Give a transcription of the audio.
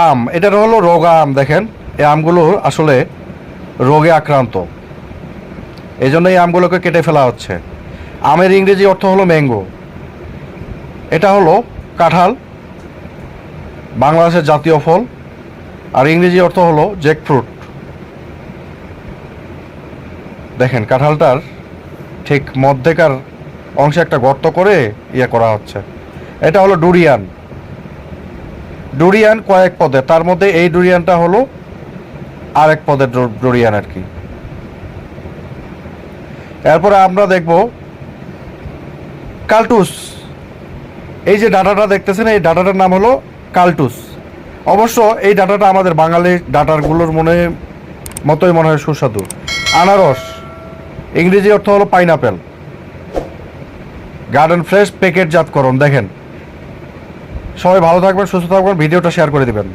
আম, এটার হলো রোগা আম। দেখেন এই আমগুলো আসলে রোগে আক্রান্ত, এই জন্য এই আমগুলোকে কেটে ফেলা হচ্ছে। আমের ইংরেজি অর্থ হলো ম্যাঙ্গো। এটা হলো কাঁঠাল, বাংলাদেশের জাতীয় ফল, আর ইংরেজি অর্থ হলো জ্যাকফ্রুট। দেখেন কাঁঠালটার ঠিক মধ্যেকার অংশে একটা গর্ত করে ইয়ে করা হচ্ছে। এটা হলো ডুরিয়ান। ডুরিয়ান কয়েক পদের, তার মধ্যে এই ডুরিয়ানটা হলো আরেক পদের ডুরিয়ান আর কি। এরপরে আমরা দেখব কালটুস। এই যে ডাটাটা দেখতেছেন, এই ডাটাটার নাম হলো কালটুস। অবশ্য এই ডাটাটা আমাদের বাঙালি ডাটারগুলোর মতোই মনে হয় সুস্বাদু। আনারস, ইংরেজি অর্থ হলো পাইনাপেল। Garden fresh প্যাকেটজাতকরণ। দেখেন, সবাই ভালো থাকবেন, সুস্থ থাকবেন, ভিডিওটা শেয়ার করে দিবেন।